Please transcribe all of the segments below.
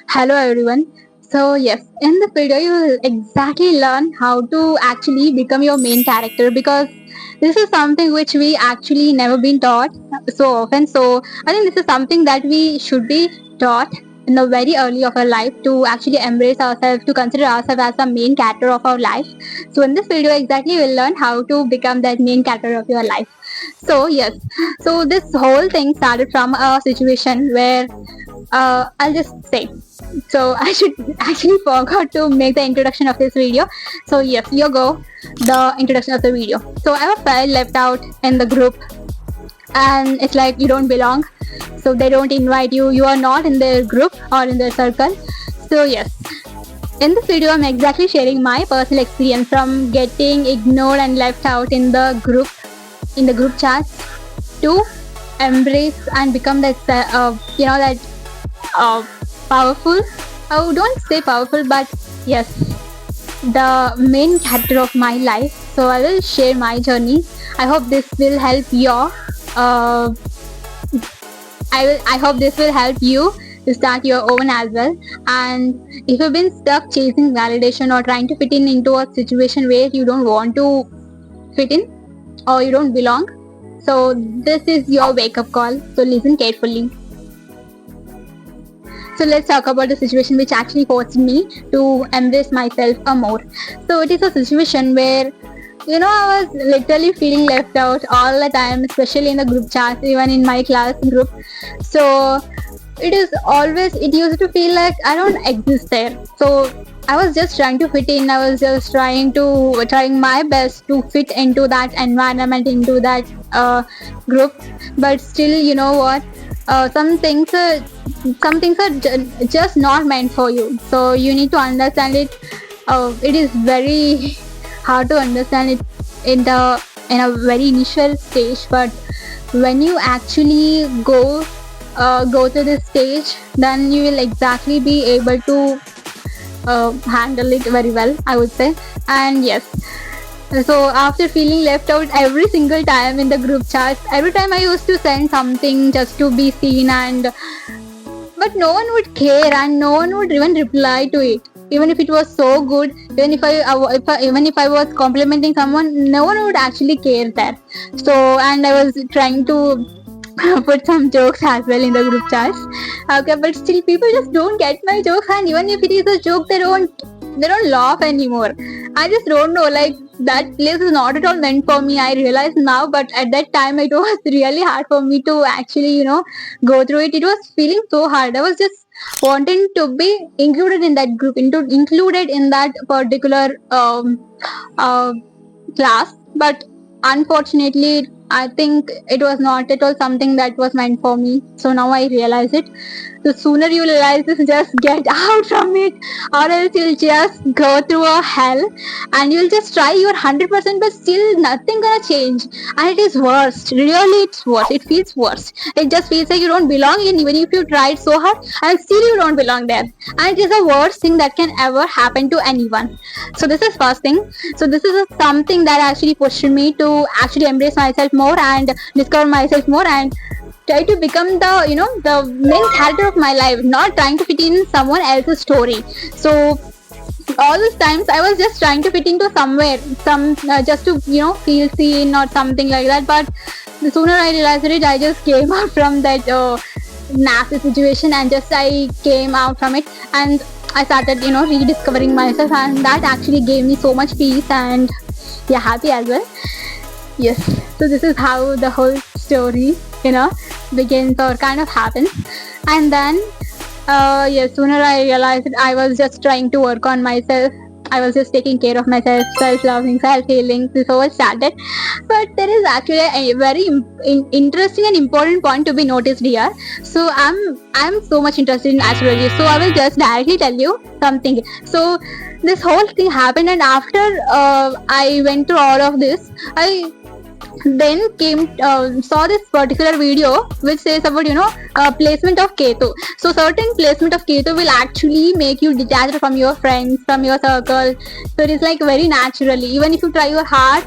Hello everyone. So yes, in this video you will exactly learn how to actually become your main character because this is something which we actually never been taught so often. So I think this is something that we should be taught in the very early of our life to actually embrace ourselves, to consider ourselves as the main character of our life. So in this video exactly we'll learn how to become that main character of your life. So yes, so this whole thing started from a situation where I'll just say. So I should actually forgot to make the introduction of this video. So yes, you go the introduction of the video. So I was felt left out in the group, and it's like you don't belong. So they don't invite you. You are not in their group or in their circle. So yes, in this video, I'm exactly sharing my personal experience from getting ignored and left out in the group chat, to embrace and become that that uh, powerful. I don't say powerful, but yes, the main character of my life. So I will share my journey. I hope this will help your. Uh, I hope this will help you to start your own as well. And if you've been stuck chasing validation or trying to fit in into a situation where you don't want to fit in or you don't belong, so this is your wake up call. So listen carefully. So let's talk about the situation which actually forced me to embrace myself a more. So it is a situation where I was literally feeling left out all the time, especially in the group chats, even in my class group. So it used to feel like I don't exist there. So I was just trying to fit in. I was just trying my best to fit into that environment, into that group. But still, you know what? Some things are just not meant for you. So you need to understand it. It is very hard to understand it in a very initial stage, but when you actually go to this stage, then you will exactly be able to handle it very well, I would say. And yes, so after feeling left out every single time in the group chats, every time I used to send something just to be seen, and but no one would care and no one would even reply to it. Even if it was so good, even if I was complimenting someone, no one would actually care there. So, and I was trying to put some jokes as well in the group chats. Okay, but still people just don't get my jokes, and even if it is a joke, they don't laugh anymore. I just don't know, like that place is not at all meant for me. I realize now, but at that time it was really hard for me to actually, go through it. It was feeling so hard. I was just wanting to be included in that group, included in that particular uh, class, but unfortunately I think it was not at all something that was meant for me. So now I realize it. The sooner you realize this, just get out from it, or else you'll just go through a hell, and you'll just try your 100%, but still nothing gonna change. And it is worst. Really, it's worse. It feels worse. It just feels like you don't belong in, even if you tried so hard, and still you don't belong there. And it is the worst thing that can ever happen to anyone. So this is first thing. So this is something that actually pushed me to actually embrace myself more and discover myself more, and try to become the main character of my life, not trying to fit in someone else's story. So all those times I was just trying to fit into somewhere, just to feel seen or something like that. But the sooner I realized it, I just came out from that nasty situation, and just I came out from it, and I started rediscovering myself, and that actually gave me so much peace and yeah, happy as well. Yes, so this is how the whole story begins or kind of happens. And then yes, sooner I realized that I was just trying to work on myself. I was just taking care of myself, self-loving, self-healing. This all started. But there is actually a very interesting and important point to be noticed here. So I'm so much interested in astrology. So I will just directly tell you something. So this whole thing happened, and after I went through all of this, then saw this particular video which says about placement of Ketu. So certain placement of Ketu will actually make you detached from your friends, from your circle. So it is like very naturally, even if you try your hard,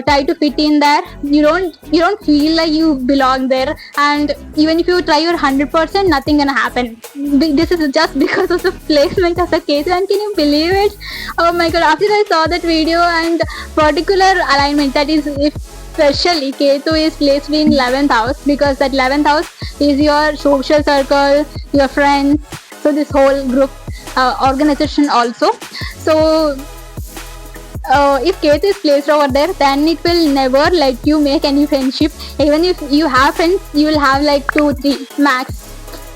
try to fit in there, you don't feel like you belong there. And even if you try your 100%, nothing gonna happen. This is just because of the placement of the Ketu. And can you believe it? Oh my god, after I saw that video and particular alignment, that is, if especially Ketu is placed in 11th house, because that 11th house is your social circle, your friends, so this whole group, organization also. So if Ketu is placed over there, then it will never let you make any friendship. Even if you have friends, you will have like 2-3 max,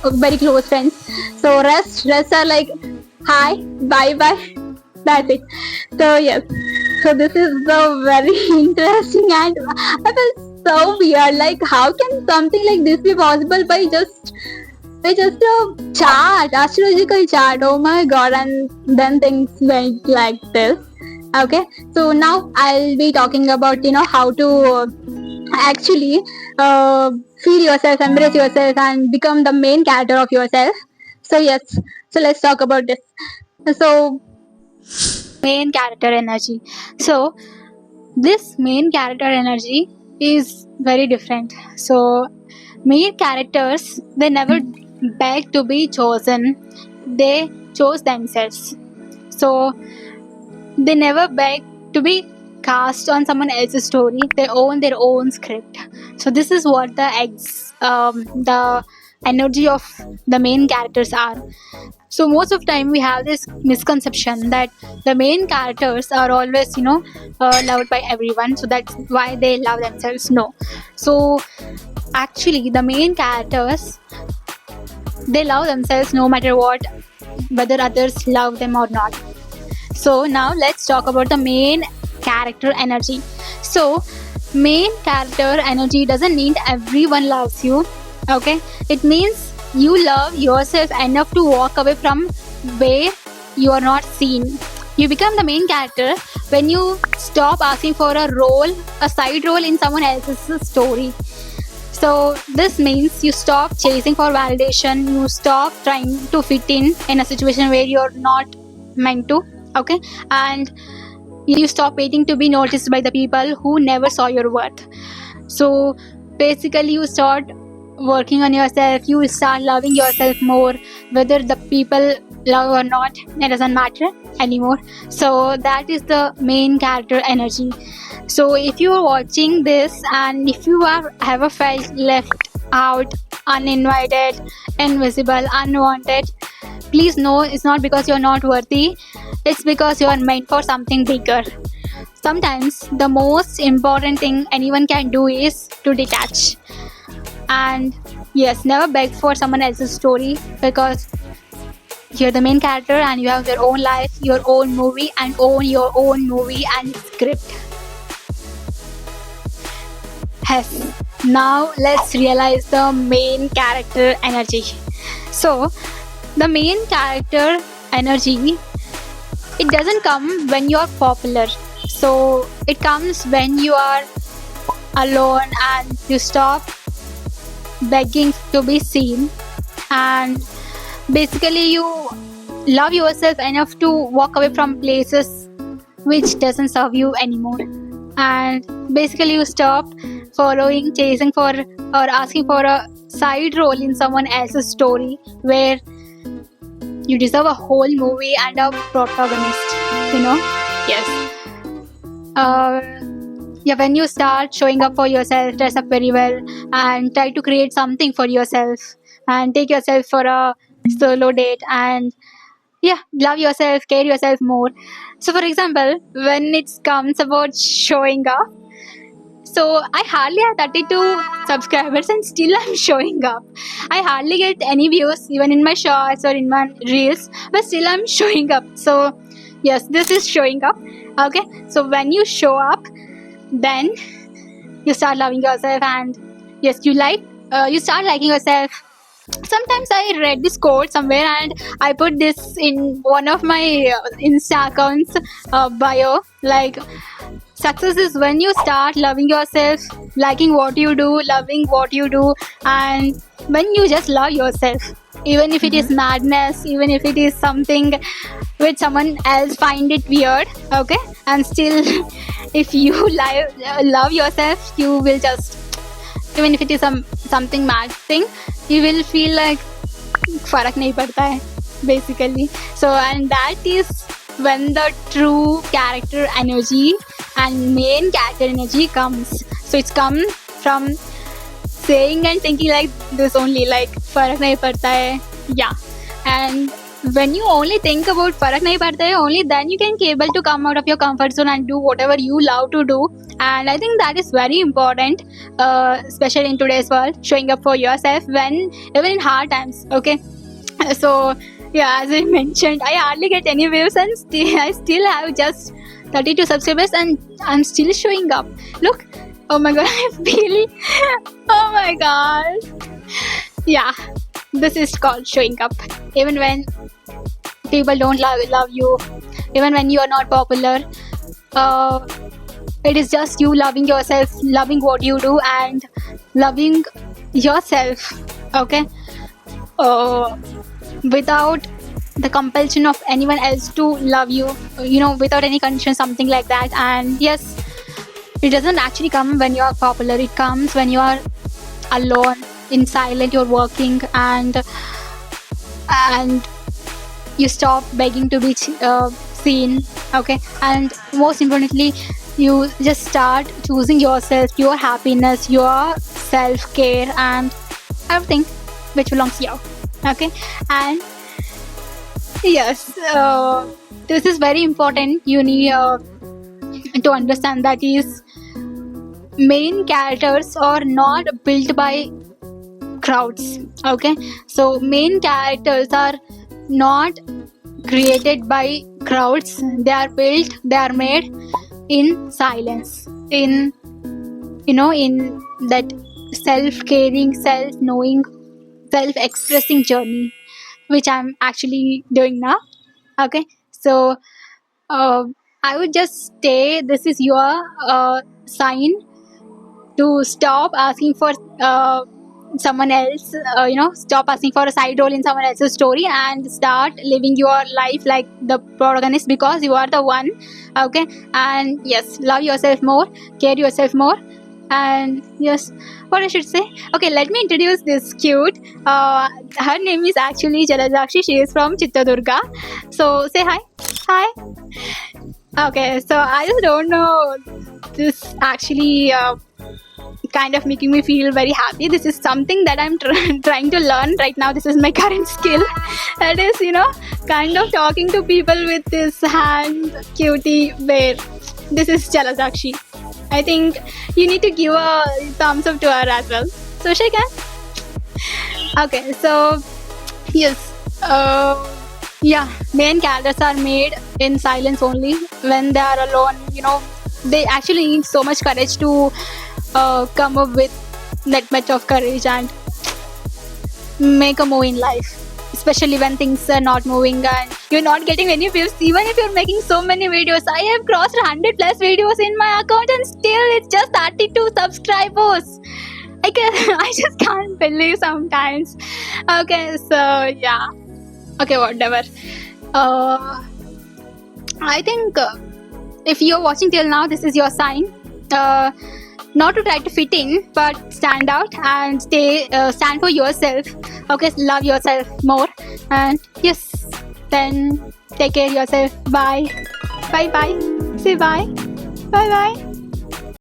very close friends. So rest are like hi, bye bye, that's it. So yes, so this is so very interesting, and I felt so weird. Like, how can something like this be possible by just a chart, astrological chart? Oh my god! And then things went like this. Okay, so now I'll be talking about how to actually feel yourself, embrace yourself, and become the main character of yourself. So yes, so let's talk about this. So main character energy. So this main character energy is very different. So main characters, they never beg to be chosen, they chose themselves. So they never beg to be cast on someone else's story, they own their own script. So this is what the energy of the main characters are. So most of time we have this misconception that the main characters are always loved by everyone, so that's why they love themselves. No. So actually the main characters, they love themselves no matter what, whether others love them or not. So now let's talk about the main character energy. So main character energy doesn't mean everyone loves you. Okay, it means you love yourself enough to walk away from where you are not seen. You become the main character when you stop asking for a side role in someone else's story. So this means you stop chasing for validation, you stop trying to fit in a situation where you're not meant to. Okay, and you stop waiting to be noticed by the people who never saw your worth. So basically you start working on yourself, you will start loving yourself more, whether the people love or not, it doesn't matter anymore. So that is the main character energy. So if you are watching this and if you have ever felt left out, uninvited, invisible, unwanted, please know it's not because you're not worthy, it's because you're meant for something bigger. Sometimes the most important thing anyone can do is to detach. And yes, never beg for someone else's story, because you're the main character and you have your own life, your own movie, and own your own movie and script. Yes, now let's realize the main character energy. So the main character energy, it doesn't come when you're popular. So it comes when you are alone and you stop begging to be seen, and basically you love yourself enough to walk away from places which doesn't serve you anymore, and basically you stop chasing for or asking for a side role in someone else's story where you deserve a whole movie and a protagonist. Yes. When you start showing up for yourself, dress up very well, and try to create something for yourself, and take yourself for a solo date, and love yourself, care yourself more. So for example, when it comes about showing up, so I hardly have 32 subscribers and still I'm showing up. I hardly get any views even in my shorts or in my reels, but still I'm showing up. So yes, this is showing up. Okay, so when you show up, then you start loving yourself, and yes, you start liking yourself. Sometimes I read this quote somewhere and I put this in one of my Insta accounts bio, like, Success is when you start loving yourself, liking what you do, loving what you do, and when you just love yourself, even if it is madness, even if it is something which someone else find it weird, okay, and still if you love yourself, you will just, even if it is something mad thing, you will feel like फर्क नहीं पड़ता है basically. So and that is when the true character energy and main character energy comes. So it's come from saying and thinking like this only, like फर्क नहीं पड़ता है, yeah. And when you only think about फर्क नहीं पड़ता है, only then you can be able to come out of your comfort zone and do whatever you love to do. And I think that is very important, especially in today's world, showing up for yourself when even in hard times, okay. So yeah, as I mentioned, I hardly get any views and I still have just 32 subscribers and I'm still showing up. Look, oh my god, I feel, oh my god, yeah, this is called showing up. Even when people don't love you, even when you are not popular, it is just you loving yourself, loving what you do, and loving yourself, okay, without the compulsion of anyone else to love you, you know, without any condition, something like that. And yes, it doesn't actually come when you are popular, it comes when you are alone, in silent, you're working, and you stop begging to be seen, okay. And most importantly, you just start choosing yourself, your happiness, your self-care, and everything which belongs to you, okay. And yes, this is very important. You need to understand that is main characters are not built by crowds, okay. So main characters are not created by crowds, they are built, they are made in silence, in, you know, in that self-caring, self-knowing, self-expressing journey which I'm actually doing now, okay. So I would just say this is your sign to stop asking for someone else, you know, stop asking for a side role in someone else's story and start living your life like the protagonist, because you are the one, okay. And yes, love yourself more, care yourself more. And yes, what I should say, okay, let me introduce this cute, her name is actually Jalajakshi, she is from Chittadurga. So say hi. Okay, so I just don't know, this actually kind of making me feel very happy. This is something that I'm trying to learn right now. This is my current skill. That is, you know, kind of talking to people with this hand cutie bear. This is Jalajakshi. I think you need to give a thumbs up to her as well. So shake hands. Okay, so yes, yeah, main characters are made in silence only when they are alone. You know, they actually need so much courage to come up with that much of courage and make a move in life, especially when things are not moving and you're not getting any views. Even if you're making so many videos, I have crossed 100 plus videos in my account and still it's just 32 subscribers. I just can't believe sometimes. Okay, so yeah, okay, whatever. I think if you're watching till now, this is your sign, not to try to fit in, but stand out and stand for yourself, okay. Love yourself more, and yes, then take care of yourself. Bye bye, say bye, bye bye.